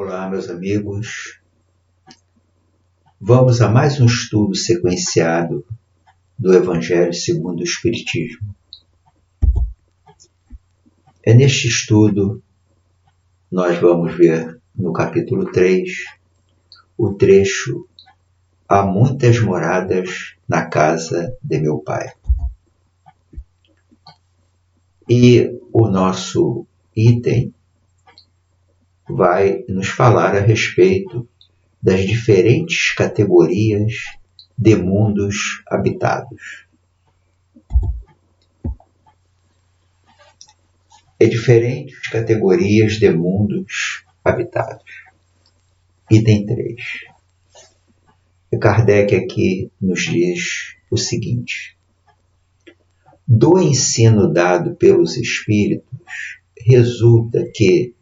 Olá, meus amigos. Vamos a mais um estudo sequenciado do Evangelho segundo o Espiritismo. Neste estudo, nós vamos ver no capítulo 3 o trecho Há muitas moradas na casa de meu Pai. E o nosso item vai nos falar a respeito das diferentes categorias de mundos habitados. Diferentes categorias de mundos habitados. Item 3. Kardec aqui nos diz o seguinte: do ensino dado pelos espíritos, resulta que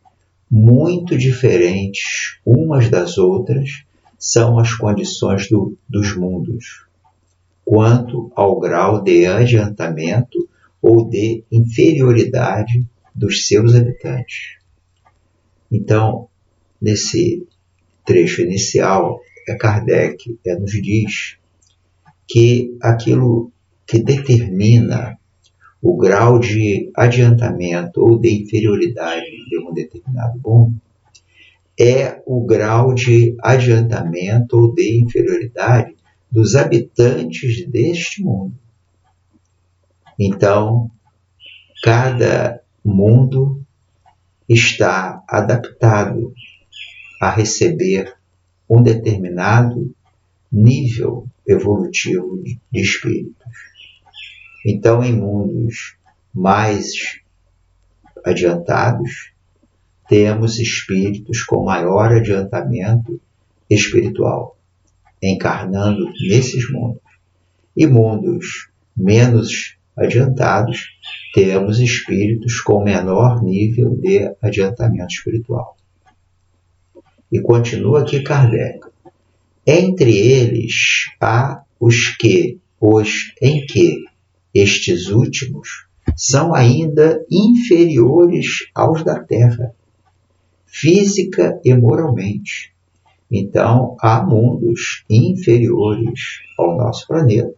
muito diferentes umas das outras são as condições dos mundos, quanto ao grau de adiantamento ou de inferioridade dos seus habitantes. Então, nesse trecho inicial, Kardec nos diz que aquilo que determina o grau de adiantamento ou de inferioridade de um determinado mundo é o grau de adiantamento ou de inferioridade dos habitantes deste mundo. Então, cada mundo está adaptado a receber um determinado nível evolutivo de espíritos. Então, em mundos mais adiantados, temos espíritos com maior adiantamento espiritual, encarnando nesses mundos. E mundos menos adiantados, temos espíritos com menor nível de adiantamento espiritual. E continua aqui Kardec. Entre eles há os em que estes últimos são ainda inferiores aos da Terra, física e moralmente. Então, há mundos inferiores ao nosso planeta,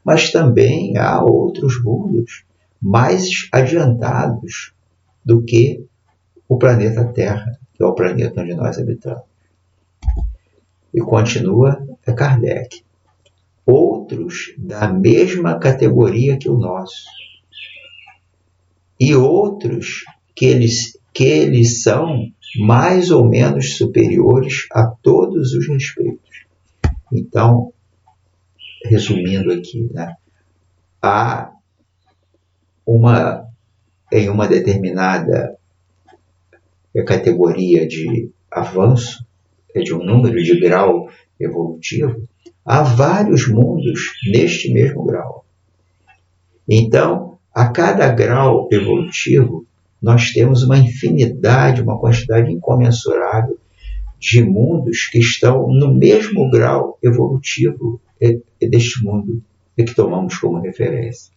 mas também há outros mundos mais adiantados do que o planeta Terra, que é o planeta onde nós habitamos. E continua Kardec. Outros da mesma categoria que o nosso. E outros que eles são mais ou menos superiores a todos os respeitos. Então, resumindo aqui, há em uma determinada categoria de avanço, de um número de grau evolutivo, há vários mundos neste mesmo grau. Então, a cada grau evolutivo, nós temos uma infinidade, uma quantidade incomensurável de mundos que estão no mesmo grau evolutivo deste mundo que tomamos como referência.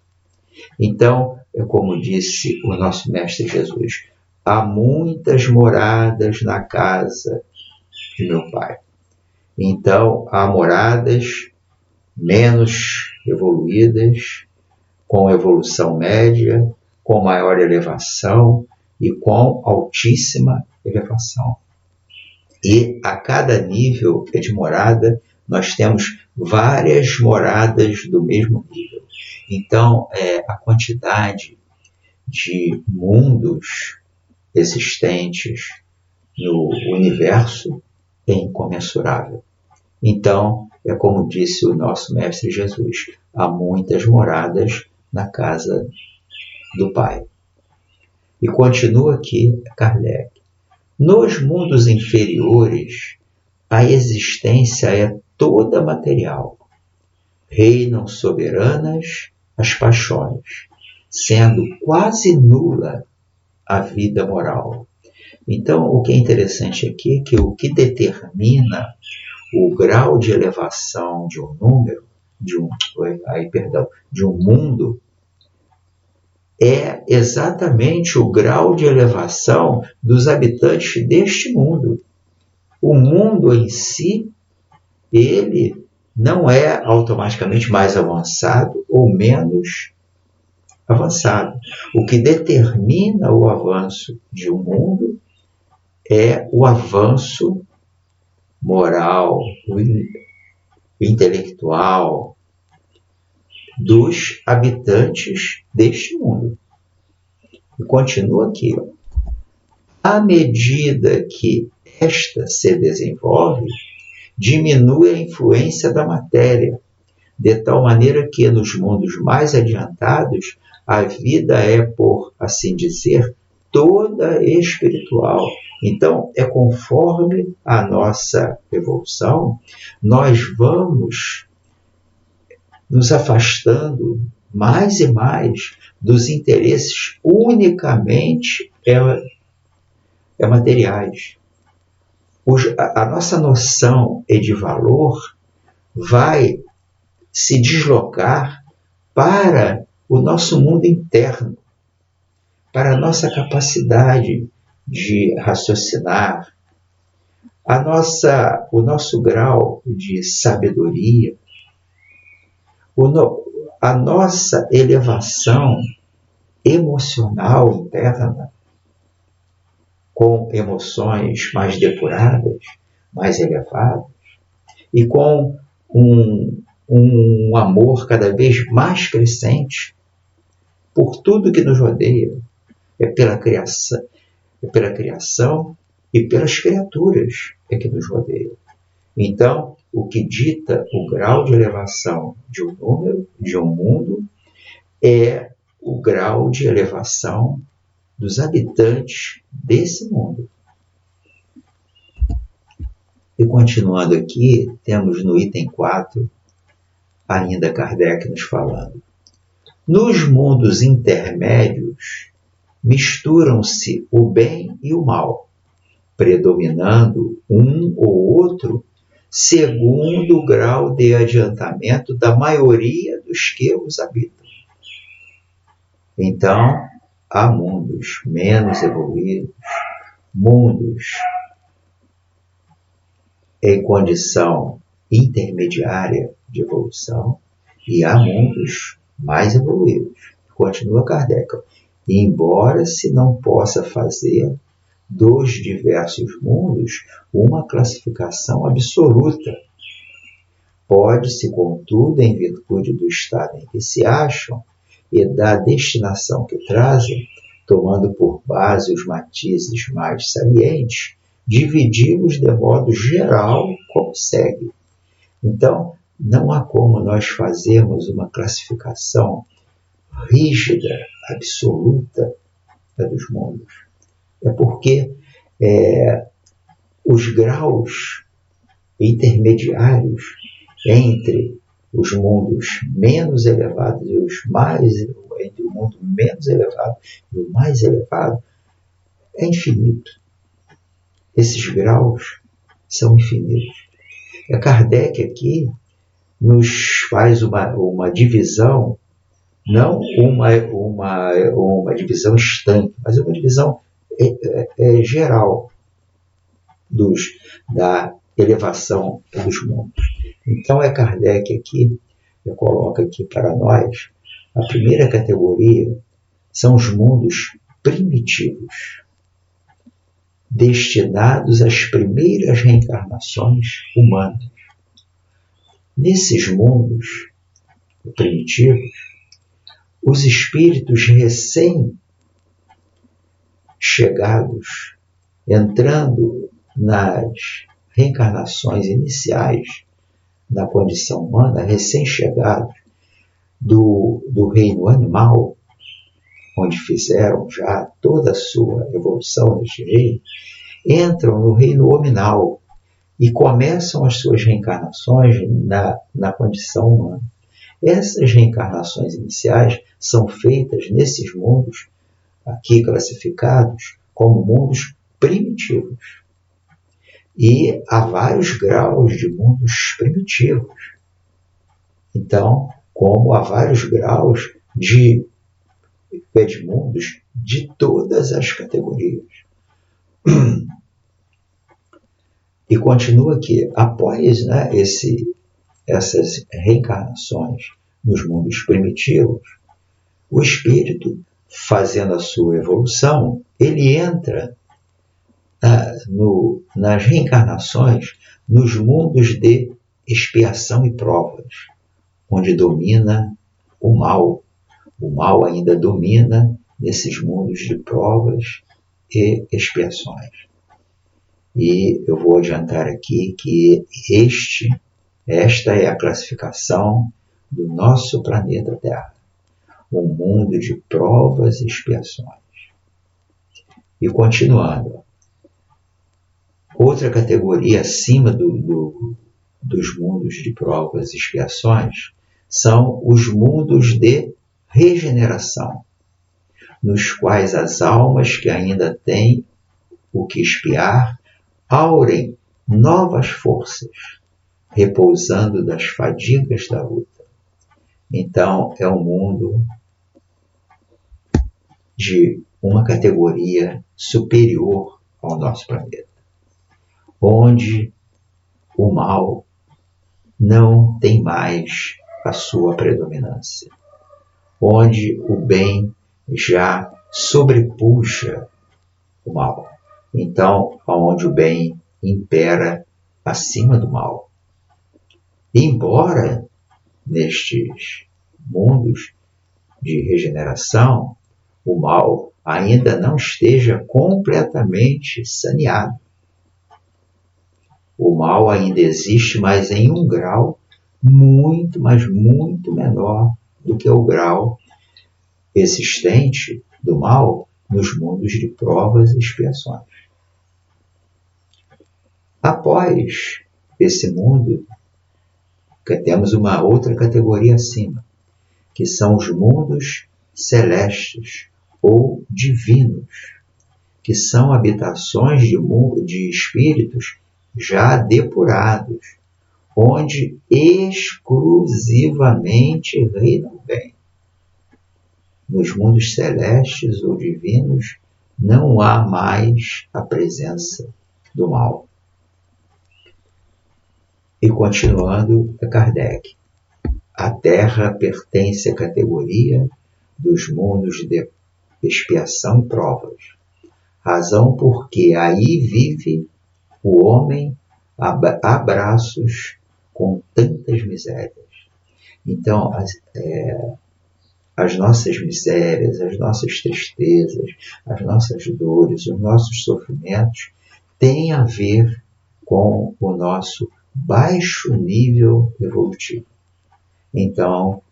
Então, como disse o nosso Mestre Jesus, há muitas moradas na casa de meu Pai. Então, há moradas menos evoluídas, com evolução média, com maior elevação e com altíssima elevação. E a cada nível de morada, nós temos várias moradas do mesmo nível. Então, a quantidade de mundos existentes no universo é incomensurável. Então, como disse o nosso Mestre Jesus, há muitas moradas na casa do Pai. E continua aqui Kardec. Nos mundos inferiores, a existência é toda material. Reinam soberanas as paixões, sendo quase nula a vida moral. Então, o que é interessante aqui é que o que determina o grau de elevação de um número, de um mundo, é exatamente o grau de elevação dos habitantes deste mundo. o mundo em si, ele não é automaticamente mais avançado ou menos avançado. O que determina o avanço de um mundo é o avanço moral, intelectual dos habitantes deste mundo. E continua aqui. À medida que esta se desenvolve, diminui a influência da matéria, de tal maneira que nos mundos mais adiantados a vida é, por assim dizer, toda espiritual. Então, é conforme a nossa evolução, nós vamos nos afastando mais e mais dos interesses unicamente materiais. A nossa noção de valor vai se deslocar para o nosso mundo interno, para a nossa capacidade de raciocinar, o nosso grau de sabedoria, a nossa elevação emocional interna, com emoções mais depuradas, mais elevadas, e com um amor cada vez mais crescente por tudo que nos rodeia, pela criação e pelas criaturas que nos rodeiam. Então, o que dita o grau de elevação de um número, de um mundo, é o grau de elevação dos habitantes desse mundo. E continuando aqui, temos no item 4, ainda Kardec nos falando. Nos mundos intermédios, misturam-se o bem e o mal, predominando um ou outro segundo o grau de adiantamento da maioria dos que os habitam. Então, há mundos menos evoluídos, mundos em condição intermediária de evolução, e há mundos mais evoluídos. Continua Kardec. E embora se não possa fazer dos diversos mundos uma classificação absoluta, pode-se, contudo, em virtude do estado em que se acham e da destinação que trazem, tomando por base os matizes mais salientes, dividi-los de modo geral como segue. Então, não há como nós fazermos uma classificação rígida, absoluta dos mundos. É porque os graus intermediários entre os mundos menos elevados e os mais, entre o mundo menos elevado e o mais elevado, é infinito. Esses graus são infinitos. Kardec aqui nos faz uma divisão, não uma divisão estanque, mas uma divisão geral da elevação dos mundos. Então, Kardec aqui coloca aqui para nós, a primeira categoria são os mundos primitivos, destinados às primeiras reencarnações humanas. Nesses mundos primitivos, os espíritos recém-chegados, entrando nas reencarnações iniciais da condição humana, recém-chegados do reino animal, onde fizeram já toda a sua evolução neste reino, entram no reino hominal e começam as suas reencarnações na condição humana. Essas reencarnações iniciais são feitas nesses mundos, aqui classificados como mundos primitivos. E há vários graus de mundos primitivos. Então, como há vários graus de mundos de todas as categorias. E continua aqui, após, né, essas reencarnações nos mundos primitivos, o espírito, fazendo a sua evolução, ele entra nas reencarnações nos mundos de expiação e provas, onde domina o mal. O mal ainda domina nesses mundos de provas e expiações. E eu vou adiantar aqui que esta é a classificação do nosso planeta Terra, um mundo de provas e expiações. E continuando, outra categoria acima dos mundos de provas e expiações são os mundos de regeneração, nos quais as almas que ainda têm o que expiar aurem novas forças, repousando das fadigas da luta. Então, é um mundo de uma categoria superior ao nosso planeta, onde o mal não tem mais a sua predominância, onde o bem já sobrepuja o mal. Então, onde o bem impera acima do mal. Embora nestes mundos de regeneração, o mal ainda não esteja completamente saneado. O mal ainda existe, mas em um grau muito, mas muito menor do que o grau existente do mal nos mundos de provas e expiações. Após esse mundo, temos uma outra categoria acima, que são os mundos celestes ou divinos, que são habitações de espíritos já depurados, onde exclusivamente reina o bem. Nos mundos celestes ou divinos não há mais a presença do mal. E continuando, Kardec, a Terra pertence à categoria dos mundos de expiação e provas, razão porque aí vive o homem a braços com tantas misérias. Então, as nossas misérias, as nossas tristezas, as nossas dores, os nossos sofrimentos têm a ver com o nosso baixo nível evolutivo. Então,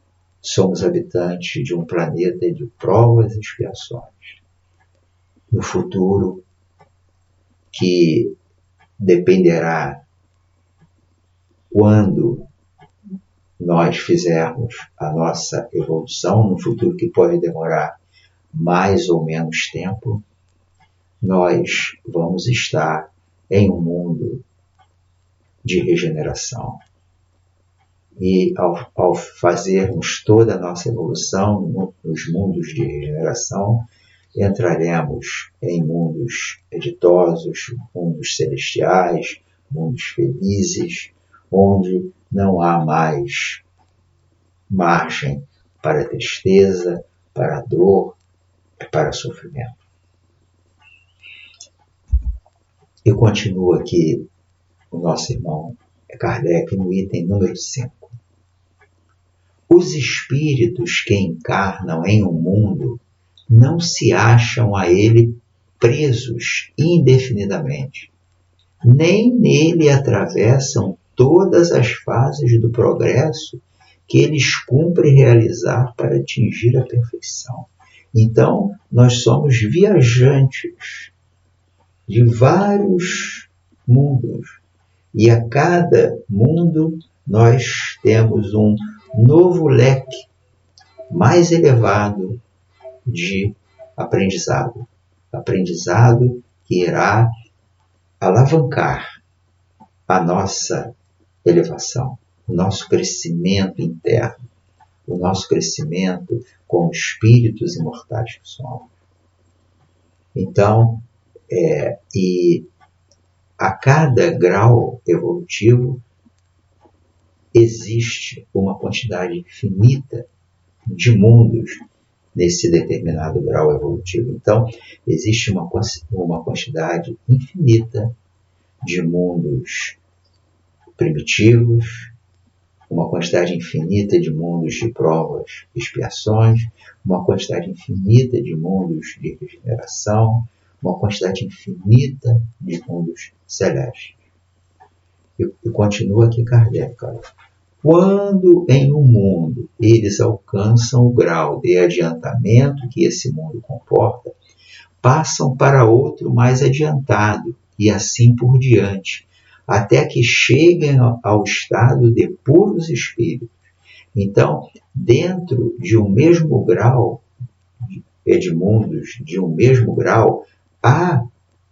somos habitantes de um planeta de provas e expiações. No futuro, que dependerá quando nós fizermos a nossa evolução, no futuro que pode demorar mais ou menos tempo, nós vamos estar em um mundo de regeneração. E ao fazermos toda a nossa evolução nos mundos de regeneração, entraremos em mundos ditosos, mundos celestiais, mundos felizes, onde não há mais margem para a tristeza, para a dor, para o sofrimento. E continua aqui o nosso irmão Kardec no item número 5. Os espíritos que encarnam em um mundo não se acham a ele presos indefinidamente, nem nele atravessam todas as fases do progresso que eles cumprem realizar para atingir a perfeição. Então, nós somos viajantes de vários mundos, e a cada mundo nós temos um novo leque mais elevado de aprendizado. Aprendizado que irá alavancar a nossa elevação, o nosso crescimento interno, o nosso crescimento como espíritos imortais que somos. Então, e a cada grau evolutivo existe uma quantidade infinita de mundos nesse determinado grau evolutivo. Então, existe uma quantidade infinita de mundos primitivos, uma quantidade infinita de mundos de provas e expiações, uma quantidade infinita de mundos de regeneração, uma quantidade infinita de mundos celestes. E continua aqui Kardec, cara. Quando em um mundo eles alcançam o grau de adiantamento que esse mundo comporta, passam para outro mais adiantado e assim por diante, até que cheguem ao estado de puros espíritos. Então, dentro de um mesmo grau, de mundos de um mesmo grau, há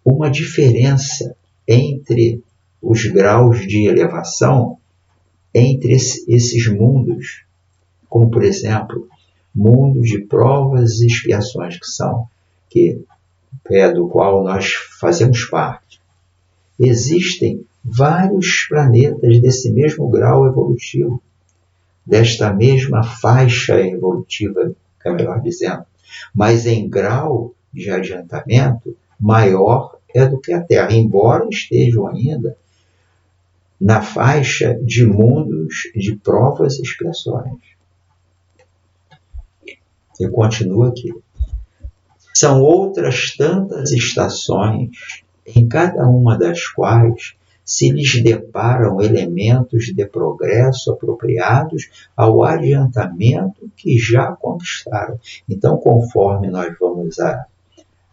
uma diferença entre os graus de elevação entre esses mundos, como por exemplo, mundos de provas e expiações que é do qual nós fazemos parte. Existem vários planetas desse mesmo grau evolutivo, desta mesma faixa evolutiva, é melhor dizendo, mas em grau de adiantamento maior é do que a Terra, embora estejam ainda na faixa de mundos de provas e expiações. Eu continuo aqui. São outras tantas estações, em cada uma das quais se lhes deparam elementos de progresso apropriados ao adiantamento que já conquistaram. Então, conforme nós vamos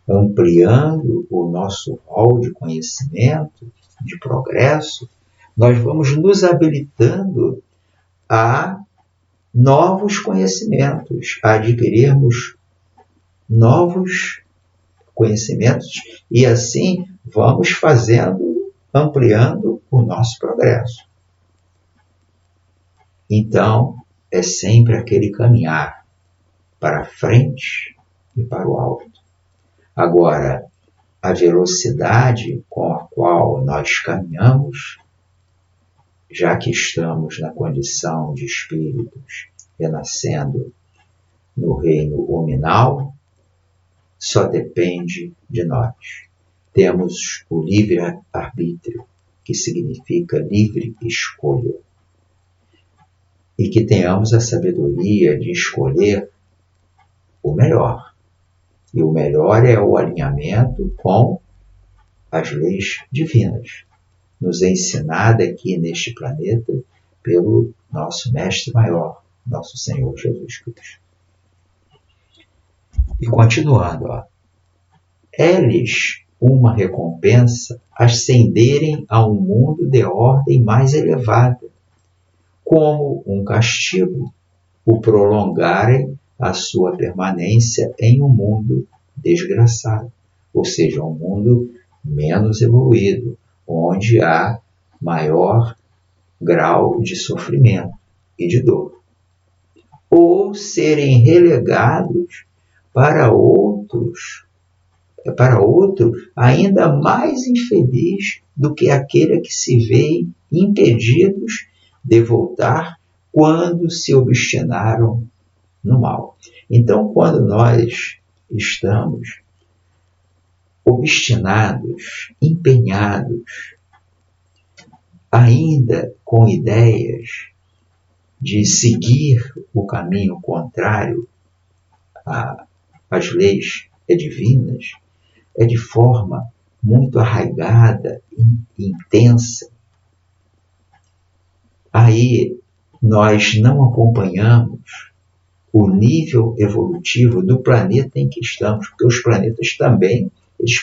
ampliando o nosso rol de conhecimento, de progresso, nós vamos nos habilitando a novos conhecimentos, a adquirirmos novos conhecimentos e assim vamos ampliando o nosso progresso. Então, é sempre aquele caminhar para frente e para o alto. Agora, a velocidade com a qual nós caminhamos, já que estamos na condição de espíritos renascendo no reino hominal, só depende de nós. Temos o livre-arbítrio, que significa livre escolha. E que tenhamos a sabedoria de escolher o melhor. E o melhor é o alinhamento com as leis divinas, nos ensinada aqui neste planeta pelo nosso Mestre Maior, nosso Senhor Jesus Cristo. E continuando, é-lhes uma recompensa ascenderem a um mundo de ordem mais elevada, como um castigo o prolongarem a sua permanência em um mundo desgraçado, ou seja, um mundo menos evoluído, onde há maior grau de sofrimento e de dor, ou serem relegados para outro ainda mais infeliz do que aquele que se vê impedidos de voltar quando se obstinaram no mal. Então, quando nós estamos obstinados, empenhados, ainda com ideias de seguir o caminho contrário às leis divinas, é de forma muito arraigada e intensa. Aí nós não acompanhamos o nível evolutivo do planeta em que estamos, porque os planetas também eles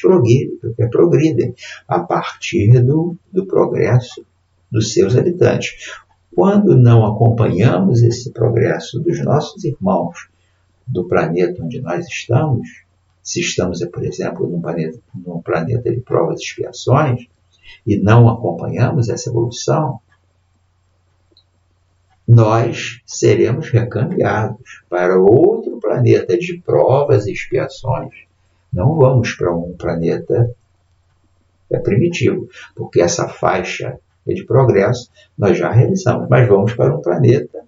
progridem a partir do progresso dos seus habitantes. Quando não acompanhamos esse progresso dos nossos irmãos do planeta onde nós estamos, se estamos, por exemplo, num planeta de provas e expiações, e não acompanhamos essa evolução, nós seremos recambiados para outro planeta de provas e expiações. Não vamos para um planeta é primitivo, porque essa faixa de progresso nós já realizamos, mas vamos para um planeta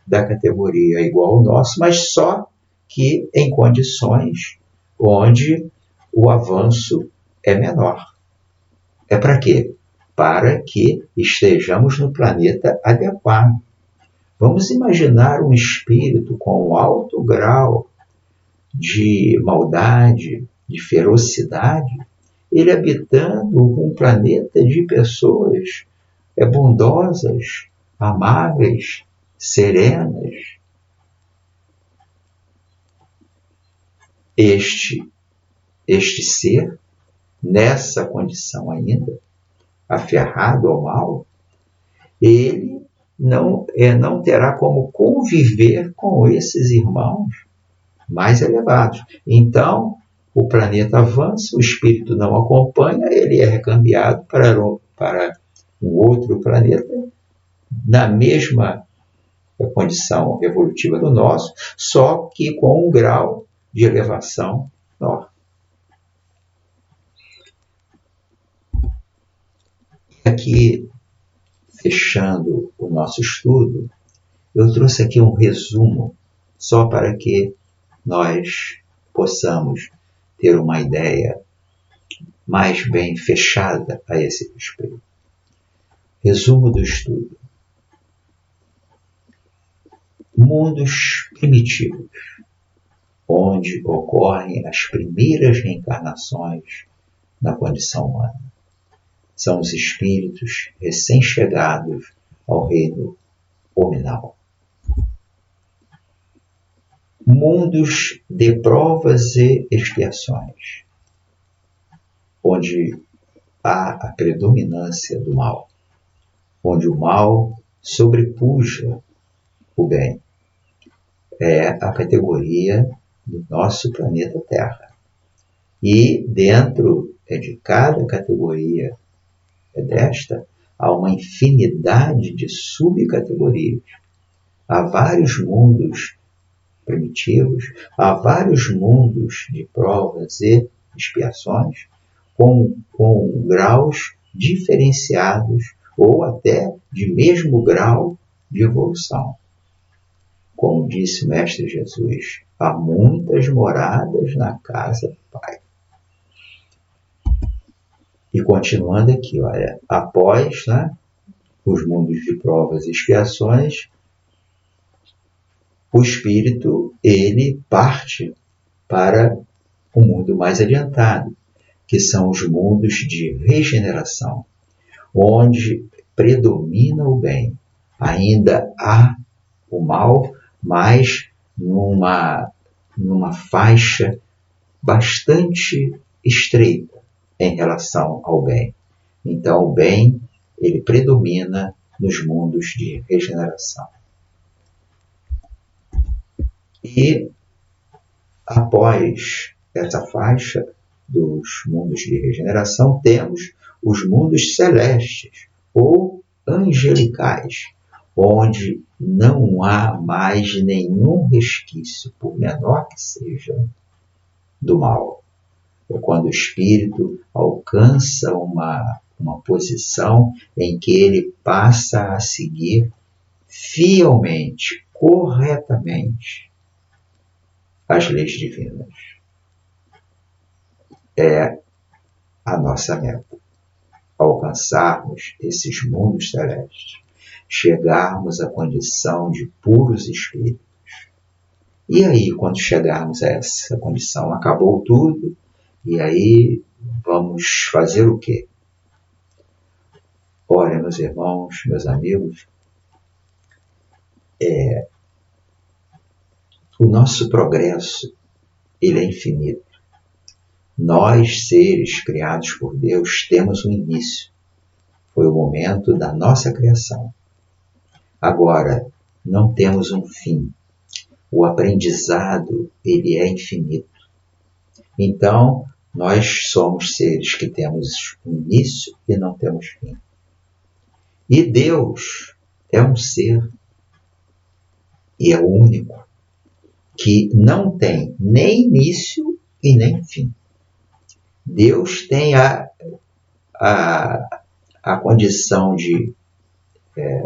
da categoria igual ao nosso, mas só que em condições onde o avanço é menor. É para quê? Para que estejamos no planeta adequado. Vamos imaginar um espírito com um alto grau de maldade, de ferocidade, ele habitando um planeta de pessoas bondosas, amáveis, serenas. Este ser, nessa condição ainda, aferrado ao mal, ele não terá como conviver com esses irmãos mais elevados. Então, o planeta avança, o espírito não acompanha, ele é recambiado para um outro planeta, na mesma condição evolutiva do nosso, só que com um grau de elevação menor. Aqui, fechando o nosso estudo, eu trouxe aqui um resumo, só para que nós possamos ter uma ideia mais bem fechada a esse respeito. Resumo do estudo. Mundos primitivos, onde ocorrem as primeiras reencarnações na condição humana. São os espíritos recém-chegados ao reino hominal. Mundos de provas e expiações, onde há a predominância do mal, onde o mal sobrepuja o bem. É a categoria do nosso planeta Terra. E dentro de cada categoria desta, há uma infinidade de subcategorias. Há vários mundos primitivos, há vários mundos de provas e expiações com graus diferenciados ou até de mesmo grau de evolução. Como disse o Mestre Jesus, há muitas moradas na casa do Pai. E continuando aqui, olha, após os mundos de provas e expiações, o espírito ele parte para um mundo mais adiantado, que são os mundos de regeneração, onde predomina o bem. Ainda há o mal, mas numa faixa bastante estreita em relação ao bem. Então, o bem ele predomina nos mundos de regeneração. E após essa faixa dos mundos de regeneração, temos os mundos celestes ou angelicais, onde não há mais nenhum resquício, por menor que seja, do mal. É quando o espírito alcança uma posição em que ele passa a seguir fielmente, corretamente, as leis divinas. É a nossa meta, alcançarmos esses mundos celestes, chegarmos à condição de puros espíritos. E aí, quando chegarmos a essa condição, acabou tudo, e aí vamos fazer o quê? Olha, meus irmãos, meus amigos, o nosso progresso ele é infinito. Nós, seres criados por Deus, temos um início. Foi o momento da nossa criação. Agora, não temos um fim. O aprendizado ele é infinito. Então, nós somos seres que temos um início e não temos fim. E Deus é um ser, e é o único, que não tem nem início e nem fim. Deus tem a a condição de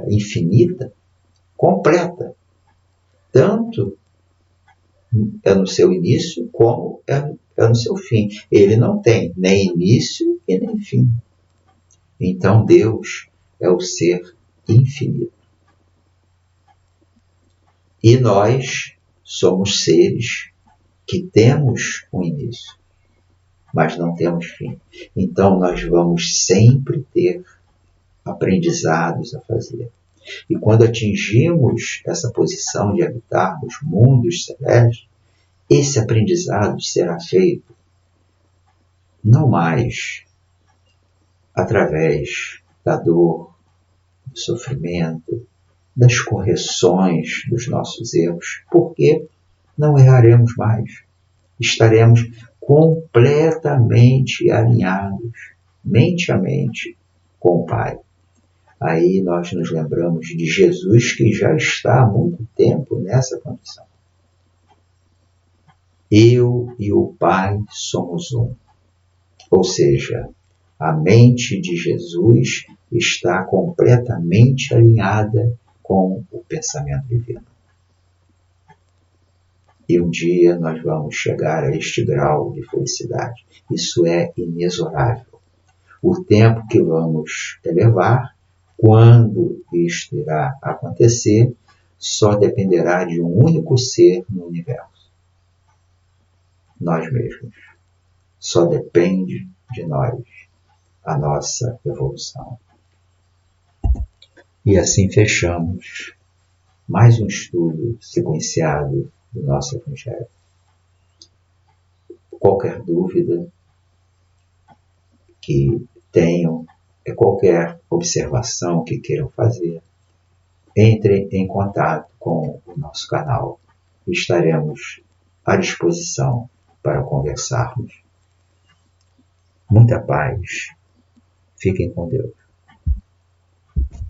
infinita, completa, tanto no seu início como no seu fim. Ele não tem nem início e nem fim. Então Deus é o ser infinito. E nós somos seres que temos um início, mas não temos fim. Então nós vamos sempre ter aprendizados a fazer. E quando atingimos essa posição de habitarmos mundos celestes, esse aprendizado será feito não mais através da dor, do sofrimento, das correções dos nossos erros, porque não erraremos mais. Estaremos completamente alinhados, mente a mente, com o Pai. Aí nós nos lembramos de Jesus, que já está há muito tempo nessa condição. Eu e o Pai somos um. Ou seja, a mente de Jesus está completamente alinhada com o pensamento divino. E um dia nós vamos chegar a este grau de felicidade. Isso é inexorável. O tempo que vamos levar, quando isto irá acontecer, só dependerá de um único ser no universo. Nós mesmos. Só depende de nós a nossa evolução. E assim fechamos mais um estudo sequenciado do nosso Evangelho. Qualquer dúvida que tenham, qualquer observação que queiram fazer, entre em contato com o nosso canal. Estaremos à disposição para conversarmos. Muita paz. Fiquem com Deus.